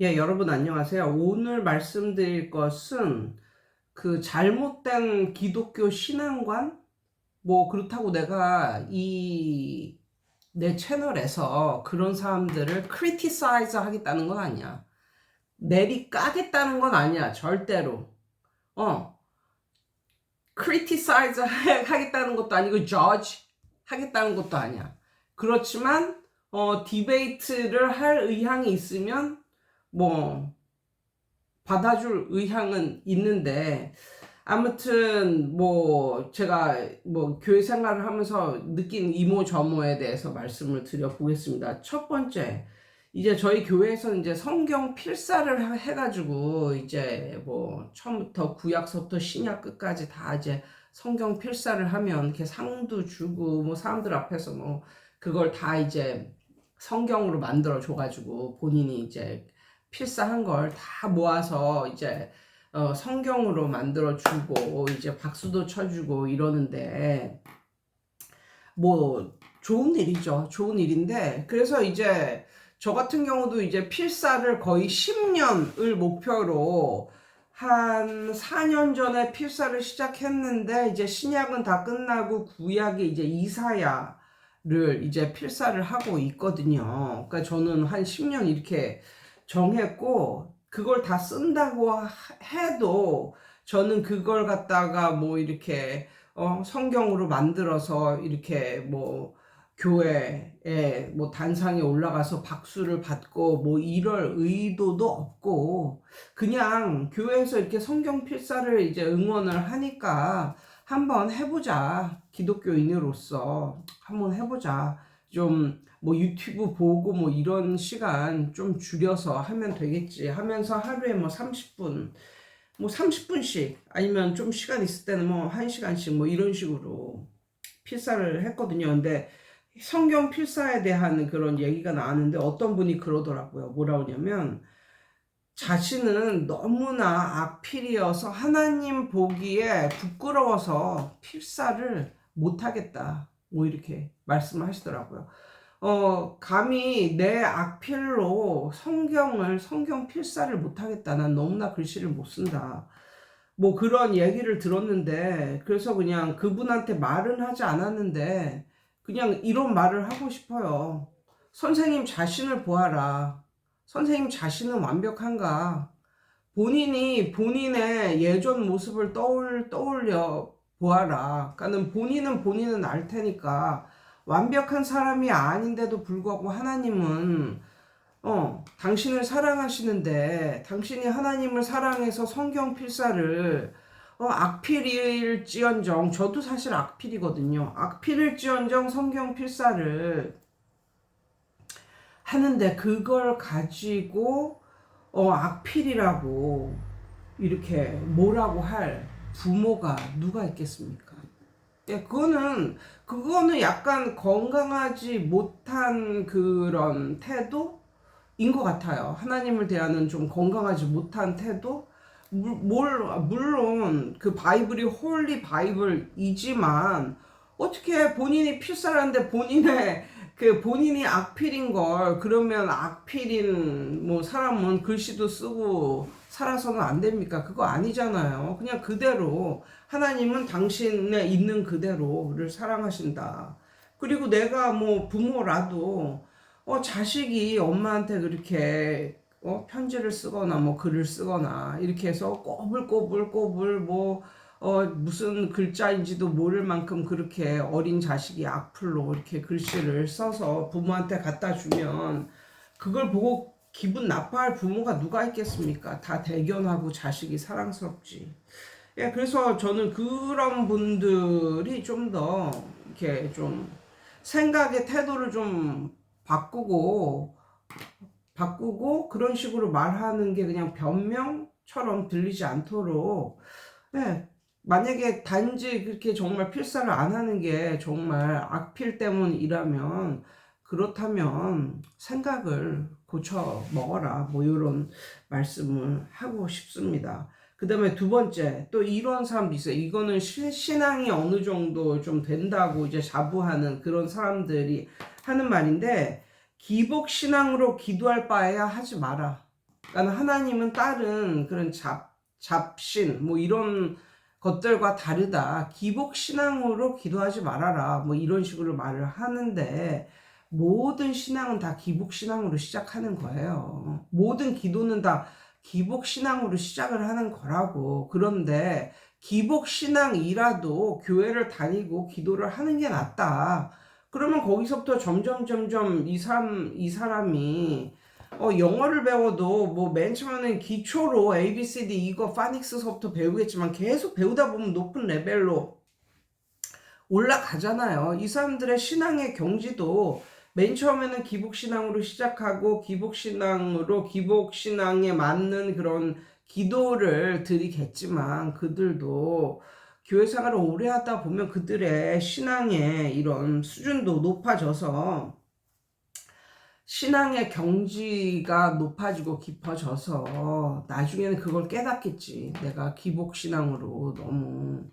예, 여러분 안녕하세요. 오늘 말씀드릴 것은 그 잘못된 기독교 신앙관? 뭐 그렇다고 내가 내 채널에서 그런 사람들을 criticize 하겠다는 건 아니야. 내리 까겠다는 건 아니야. 절대로. 어, criticize 하겠다는 것도 아니고 judge 하겠다는 것도 아니야. 그렇지만 디베이트를 할 의향이 있으면 뭐 받아줄 의향은 있는데, 아무튼 뭐 제가 뭐 교회 생활을 하면서 느낀 이모저모에 대해서 말씀을 드려 보겠습니다. 첫 번째, 이제 저희 교회에서는 이제 성경 필사를 해가지고 이제 뭐 처음부터 구약서부터 신약 끝까지 다 이제 성경 필사를 하면 이렇게 상도 주고 뭐 사람들 앞에서 뭐 그걸 다 이제 성경으로 만들어 줘가지고 본인이 이제 필사한 걸 다 모아서 이제 성경으로 만들어 주고 이제 박수도 쳐주고 이러는데, 뭐 좋은 일이죠. 좋은 일인데, 그래서 이제 저 같은 경우도 이제 필사를 거의 10년을 목표로 한 4년 전에 필사를 시작했는데, 이제 신약은 다 끝나고 구약이 이제 이사야를 이제 필사를 하고 있거든요. 그러니까 저는 한 10년 이렇게 정했고, 그걸 다 쓴다고 해도 저는 그걸 갖다가 뭐 이렇게 성경으로 만들어서 이렇게 뭐 교회에 뭐 단상에 올라가서 박수를 받고 뭐 이럴 의도도 없고, 그냥 교회에서 이렇게 성경 필사를 이제 응원을 하니까 한번 해보자. 기독교인으로서 한번 해보자. 좀 뭐 유튜브 보고 뭐 이런 시간 좀 줄여서 하면 되겠지 하면서 하루에 뭐 30분, 뭐 30분씩 아니면 좀 시간 있을 때는 뭐 1시간씩 뭐 이런 식으로 필사를 했거든요. 근데 성경 필사에 대한 그런 얘기가 나왔는데 어떤 분이 그러더라고요. 뭐라 그러냐면, 자신은 너무나 악필이어서 하나님 보기에 부끄러워서 필사를 못하겠다, 뭐 이렇게 말씀을 하시더라고요. 감히 내 악필로 성경 필사를 못하겠다. 난 너무나 글씨를 못 쓴다. 뭐 그런 얘기를 들었는데, 그래서 그냥 그분한테 말은 하지 않았는데, 그냥 이런 말을 하고 싶어요. 선생님 자신을 보아라. 선생님 자신은 완벽한가? 본인이 본인의 예전 모습을 떠올려 보아라. 그러니까는 본인은 알 테니까, 완벽한 사람이 아닌데도 불구하고 하나님은 당신을 사랑하시는데, 당신이 하나님을 사랑해서 성경 필사를 악필일지언정, 저도 사실 악필이거든요. 악필일지언정 성경 필사를 하는데, 그걸 가지고 악필이라고 이렇게 뭐라고 할 부모가 누가 있겠습니까? 예, 그거는 약간 건강하지 못한 그런 태도인 것 같아요. 하나님을 대하는 좀 건강하지 못한 태도? 물론 그 바이블이 홀리 바이블이지만, 어떻게 본인이 필사라는데 본인이 악필인 걸, 그러면 악필인 뭐 사람은 글씨도 쓰고 살아서는 안 됩니까? 그거 아니잖아요. 그냥 그대로 하나님은 당신의 있는 그대로를 사랑하신다. 그리고 내가 뭐 부모라도 자식이 엄마한테 그렇게 편지를 쓰거나 뭐 글을 쓰거나 이렇게 해서 꼬불꼬불꼬불 뭐 무슨 글자인지도 모를 만큼 그렇게 어린 자식이 악플로 이렇게 글씨를 써서 부모한테 갖다 주면, 그걸 보고 기분 나빠할 부모가 누가 있겠습니까? 다 대견하고 자식이 사랑스럽지. 예, 그래서 저는 그런 분들이 좀 더 이렇게 좀 생각의 태도를 좀 바꾸고 그런 식으로 말하는 게 그냥 변명처럼 들리지 않도록, 네, 만약에 단지 그렇게 정말 필사를 안 하는 게 정말 악필 때문이라면, 그렇다면 생각을 고쳐 먹어라. 뭐 이런 말씀을 하고 싶습니다. 그 다음에 두 번째, 또 이런 사람도 있어요. 이거는 신앙이 어느 정도 좀 된다고 이제 자부하는 그런 사람들이 하는 말인데, 기복신앙으로 기도할 바에야 하지 마라. 그러니까 하나님은 다른 그런 잡신 뭐 이런 것들과 다르다. 기복신앙으로 기도하지 말아라. 뭐 이런 식으로 말을 하는데 모든 신앙은 다 기복신앙으로 시작하는 거예요. 모든 기도는 다 기복신앙으로 시작을 하는 거라고. 그런데 기복신앙이라도 교회를 다니고 기도를 하는 게 낫다. 그러면 거기서부터 점점 이 사람이 영어를 배워도 뭐 맨 처음에는 기초로 A, B, C, D 이거 파닉스서부터 배우겠지만 계속 배우다 보면 높은 레벨로 올라가잖아요. 이 사람들의 신앙의 경지도 맨 처음에는 기복신앙으로 시작하고 기복신앙에 맞는 그런 기도를 드리겠지만 그들도 교회 생활을 오래 하다 보면 그들의 신앙의 이런 수준도 높아져서 신앙의 경지가 높아지고 깊어져서 나중에는 그걸 깨닫겠지. 내가 기복신앙으로 너무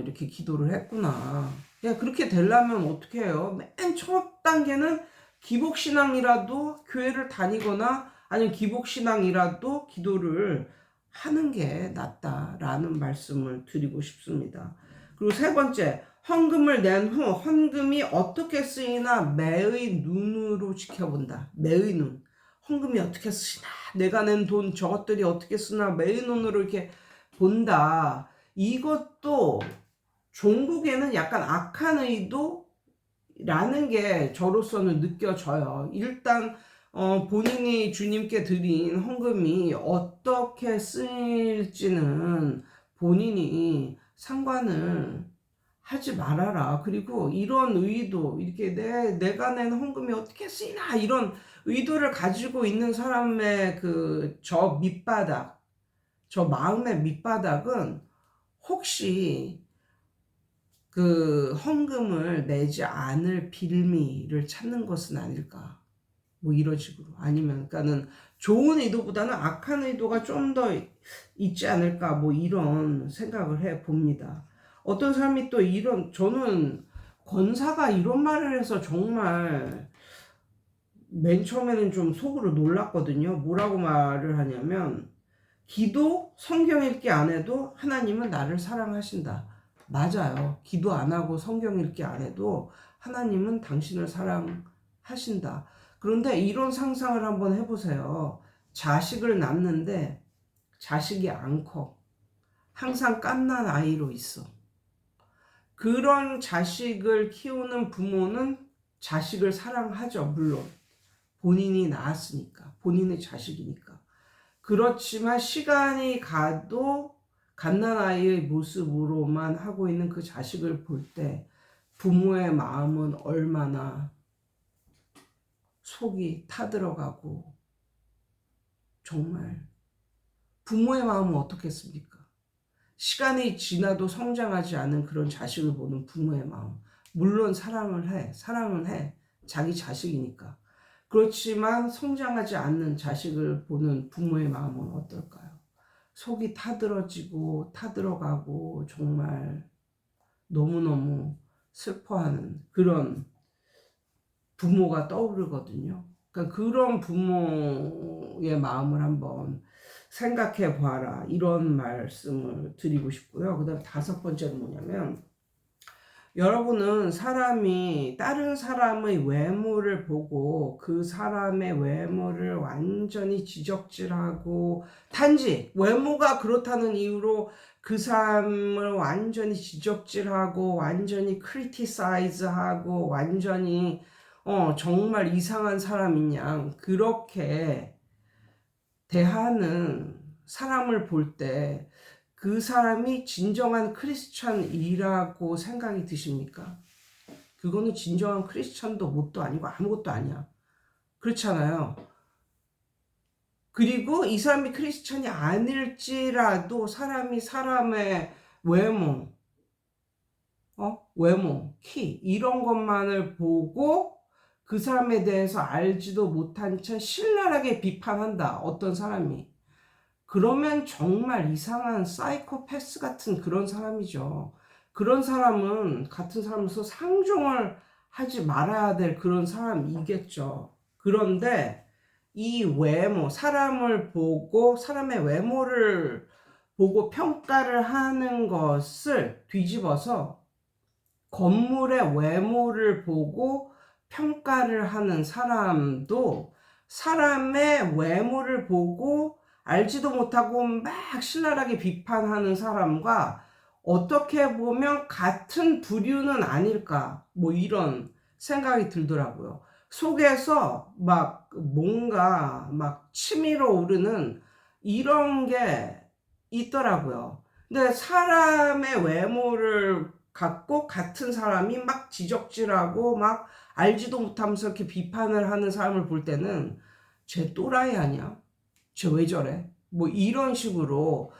이렇게 기도를 했구나. 야, 그렇게 되려면 어떻게 해요? 맨 첫 단계는 기복신앙이라도 교회를 다니거나 아니면 기복신앙이라도 기도를 하는 게 낫다라는 말씀을 드리고 싶습니다. 그리고 세 번째, 헌금을 낸 후 헌금이 어떻게 쓰이나 매의 눈으로 지켜본다. 매의 눈. 헌금이 어떻게 쓰이나, 내가 낸 돈 저것들이 어떻게 쓰나 매의 눈으로 이렇게 본다. 이것도 종국에는 약간 악한 의도라는 게 저로서는 느껴져요. 일단 본인이 주님께 드린 헌금이 어떻게 쓰일지는 본인이 상관을 하지 말아라. 그리고 이런 의도, 이렇게 내가 낸 헌금이 어떻게 쓰이나 이런 의도를 가지고 있는 사람의 저 밑바닥, 저 마음의 밑바닥은 혹시 헌금을 내지 않을 빌미를 찾는 것은 아닐까. 뭐 이런 식으로. 아니면, 그러니까는 좋은 의도보다는 악한 의도가 좀 더 있지 않을까. 뭐 이런 생각을 해 봅니다. 어떤 사람이 또 저는 권사가 이런 말을 해서 정말 맨 처음에는 좀 속으로 놀랐거든요. 뭐라고 말을 하냐면, 기도, 성경 읽기 안 해도 하나님은 나를 사랑하신다. 맞아요. 기도 안 하고 성경 읽기 안 해도 하나님은 당신을 사랑하신다. 그런데 이런 상상을 한번 해보세요. 자식을 낳는데 자식이 안 커. 항상 갓난 아이로 있어. 그런 자식을 키우는 부모는 자식을 사랑하죠. 물론 본인이 낳았으니까, 본인의 자식이니까. 그렇지만 시간이 가도 갓난아이의 모습으로만 하고 있는 그 자식을 볼 때 부모의 마음은 얼마나 속이 타들어가고, 정말 부모의 마음은 어떻겠습니까? 시간이 지나도 성장하지 않은 그런 자식을 보는 부모의 마음. 물론 사랑은 해. 자기 자식이니까. 그렇지만 성장하지 않는 자식을 보는 부모의 마음은 어떨까요? 속이 타들어지고 타들어가고 정말 너무너무 슬퍼하는 그런 부모가 떠오르거든요. 그러니까 그런 부모의 마음을 한번 생각해 봐라. 이런 말씀을 드리고 싶고요. 그 다음 다섯 번째는 뭐냐면, 여러분은 사람이 다른 사람의 외모를 보고 그 사람의 외모를 완전히 지적질하고, 단지 외모가 그렇다는 이유로 그 사람을 완전히 지적질하고 완전히 크리티사이즈하고 완전히 정말 이상한 사람이냐 그렇게 대하는 사람을 볼 때 그 사람이 진정한 크리스찬이라고 생각이 드십니까? 그거는 진정한 크리스찬도 뭣도 아니고 아무것도 아니야. 그렇잖아요. 그리고 이 사람이 크리스찬이 아닐지라도 사람의 외모, 키 이런 것만을 보고 그 사람에 대해서 알지도 못한 채 신랄하게 비판한다. 어떤 사람이. 그러면 정말 이상한 사이코패스 같은 그런 사람이죠. 그런 사람은 같은 사람으로서 상종을 하지 말아야 될 그런 사람이겠죠. 그런데 이 외모, 사람을 보고 사람의 외모를 보고 평가를 하는 것을 뒤집어서 건물의 외모를 보고 평가를 하는 사람도 사람의 외모를 보고 알지도 못하고 막 신랄하게 비판하는 사람과 어떻게 보면 같은 부류는 아닐까, 뭐 이런 생각이 들더라고요. 속에서 막 뭔가 막 치밀어 오르는 이런 게 있더라고요. 근데 사람의 외모를 갖고 같은 사람이 막 지적질하고 막 알지도 못하면서 이렇게 비판을 하는 사람을 볼 때는 쟤 또라이 아니야? 쟤 왜 저래? 뭐 이런 식으로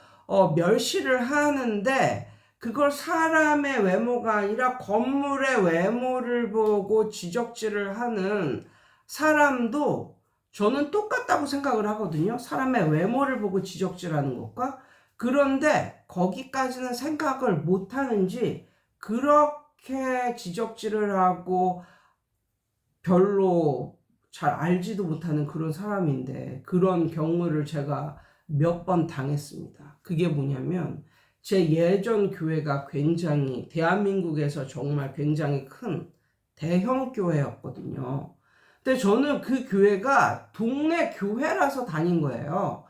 멸시를 하는데 그걸 사람의 외모가 아니라 건물의 외모를 보고 지적질을 하는 사람도 저는 똑같다고 생각을 하거든요. 사람의 외모를 보고 지적질하는 것과. 그런데 거기까지는 생각을 못 하는지 그렇게 지적질을 하고 별로 잘 알지도 못하는 그런 사람인데 그런 경우를 제가 몇 번 당했습니다. 그게 뭐냐면 제 예전 교회가 굉장히 대한민국에서 정말 굉장히 큰 대형 교회였거든요. 근데 저는 그 교회가 동네 교회라서 다닌 거예요.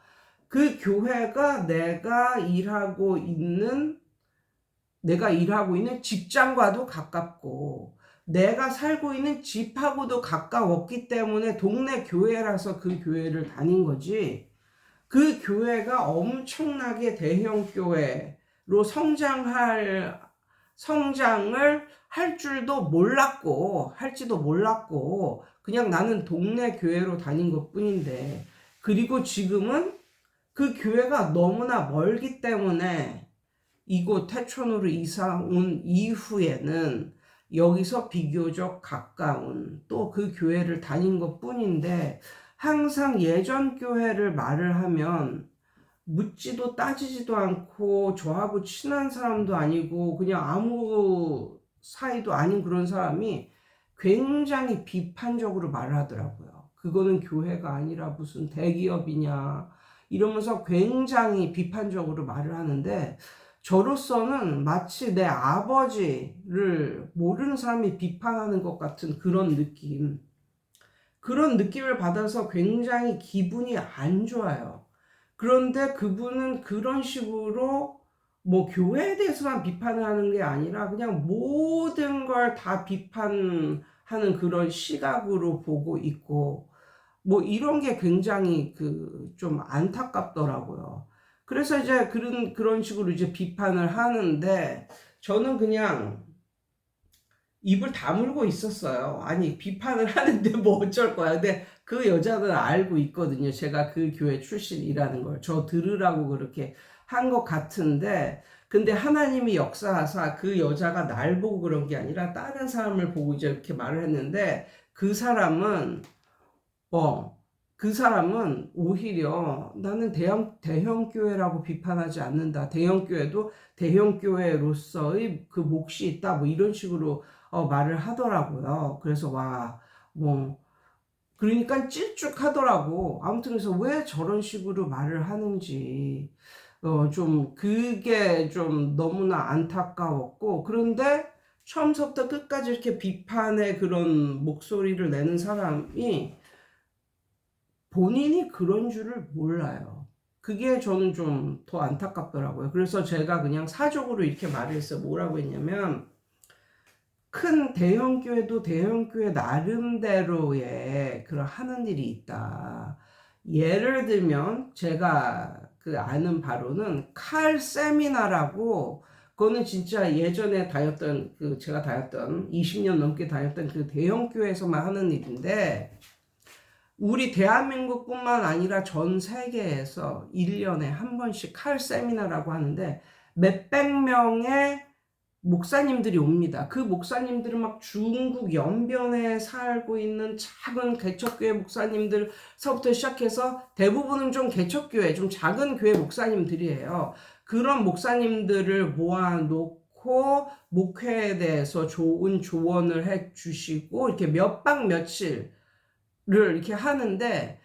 그 교회가 내가 일하고 있는 직장과도 가깝고 내가 살고 있는 집하고도 가까웠기 때문에 동네 교회라서 그 교회를 다닌 거지. 그 교회가 엄청나게 대형 교회로 성장을 할 줄도 몰랐고 할지도 몰랐고 그냥 나는 동네 교회로 다닌 것뿐인데, 그리고 지금은 그 교회가 너무나 멀기 때문에 이곳 태촌으로 이사 온 이후에는 여기서 비교적 가까운 또 그 교회를 다닌 것 뿐인데, 항상 예전 교회를 말을 하면 묻지도 따지지도 않고 저하고 친한 사람도 아니고 그냥 아무 사이도 아닌 그런 사람이 굉장히 비판적으로 말을 하더라고요. 그거는 교회가 아니라 무슨 대기업이냐 이러면서 굉장히 비판적으로 말을 하는데, 저로서는 마치 내 아버지를 모르는 사람이 비판하는 것 같은 그런 느낌을 받아서 굉장히 기분이 안 좋아요. 그런데 그분은 그런 식으로 뭐 교회에 대해서만 비판을 하는 게 아니라 그냥 모든 걸 다 비판하는 그런 시각으로 보고 있고, 뭐 이런 게 굉장히 좀 안타깝더라고요. 그래서 이제 그런 식으로 이제 비판을 하는데 저는 그냥 입을 다물고 있었어요. 아니, 비판을 하는데 뭐 어쩔 거야. 근데 그 여자는 알고 있거든요. 제가 그 교회 출신이라는 걸. 저 들으라고 그렇게 한 것 같은데, 근데 하나님이 역사하사 그 여자가 날 보고 그런 게 아니라 다른 사람을 보고 이제 이렇게 말을 했는데, 그 사람은 어, 그 사람은 오히려 나는 대형 교회라고 비판하지 않는다. 대형 교회도 대형 교회로서의 그 몫이 있다. 뭐 이런 식으로 말을 하더라고요. 그래서 뭐, 그러니까 찔쭉하더라고. 아무튼 그래서 왜 저런 식으로 말을 하는지, 좀 그게 좀 너무나 안타까웠고, 그런데 처음부터 끝까지 이렇게 비판의 그런 목소리를 내는 사람이 본인이 그런 줄을 몰라요. 그게 저는 좀 더 안타깝더라고요. 그래서 제가 그냥 사적으로 이렇게 말을 했어요. 뭐라고 했냐면, 큰 대형 교회도 대형 교회 나름대로의 그런 하는 일이 있다. 예를 들면 제가 아는 바로는 칼 세미나라고, 그거는 진짜 예전에 제가 다녔던 20년 넘게 다녔던 그 대형 교회에서만 하는 일인데, 우리 대한민국뿐만 아니라 전 세계에서 1년에 한 번씩 칼 세미나라고 하는데 몇백 명의 목사님들이 옵니다. 그 목사님들은 막 중국 연변에 살고 있는 작은 개척교회 목사님들서부터 시작해서 대부분은 좀 개척교회, 좀 작은 교회 목사님들이에요. 그런 목사님들을 모아놓고 목회에 대해서 좋은 조언을 해주시고 이렇게 몇 박 며칠 를 이렇게 하는데,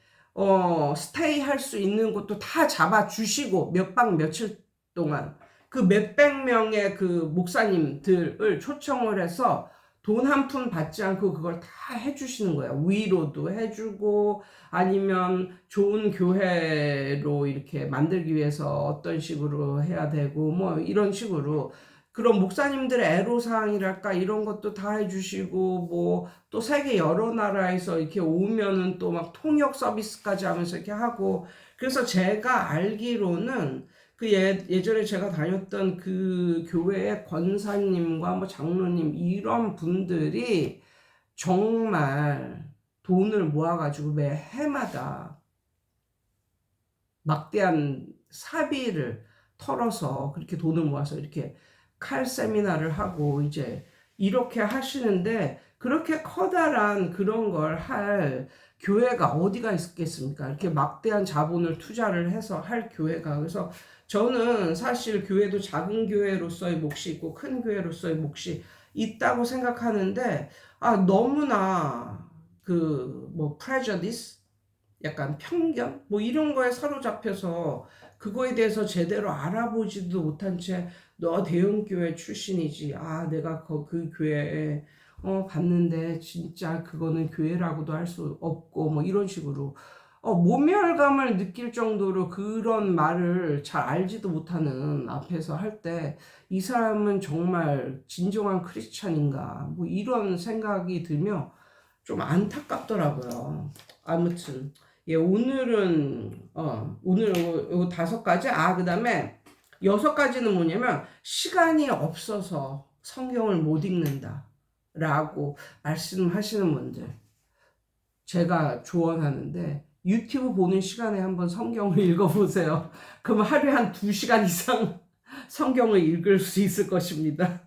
스테이 할 수 있는 곳도 다 잡아주시고, 몇 박 며칠 동안. 그 몇백 명의 그 목사님들을 초청을 해서 돈 한 푼 받지 않고 그걸 다 해주시는 거예요. 위로도 해주고, 아니면 좋은 교회로 이렇게 만들기 위해서 어떤 식으로 해야 되고, 뭐 이런 식으로. 그런 목사님들의 애로사항이랄까 이런 것도 다 해주시고, 뭐 또 세계 여러 나라에서 이렇게 오면은 또 막 통역 서비스까지 하면서 이렇게 하고. 그래서 제가 알기로는 그 예전에 제가 다녔던 그 교회의 권사님과 뭐 장로님 이런 분들이 정말 돈을 모아가지고 매 해마다 막대한 사비를 털어서 그렇게 돈을 모아서 이렇게 칼 세미나를 하고 이제 이렇게 하시는데, 그렇게 커다란 그런 걸 할 교회가 어디가 있겠습니까? 이렇게 막대한 자본을 투자를 해서 할 교회가. 그래서 저는 사실 교회도 작은 교회로서의 몫이 있고 큰 교회로서의 몫이 있다고 생각하는데, 너무나 그 뭐 prejudice, 약간 편견 뭐 이런 거에 사로잡혀서 그거에 대해서 제대로 알아보지도 못한 채 너 대형교회 출신이지, 내가 그 교회에 갔는데 진짜 그거는 교회라고도 할 수 없고 뭐 이런 식으로 모멸감을 느낄 정도로 그런 말을 잘 알지도 못하는 앞에서 할 때 이 사람은 정말 진정한 크리스찬인가 뭐 이런 생각이 들며 좀 안타깝더라고요. 아무튼 오늘은 오늘 요 5가지. 그다음에 6가지는 뭐냐면, 시간이 없어서 성경을 못 읽는다 라고 말씀하시는 분들, 제가 조언하는데 유튜브 보는 시간에 한번 성경을 읽어보세요. 그럼 하루에 한 2시간 이상 성경을 읽을 수 있을 것입니다.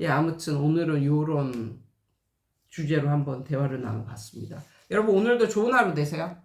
아무튼 오늘은 요런 주제로 한번 대화를 나눠봤습니다. 여러분 오늘도 좋은 하루 되세요.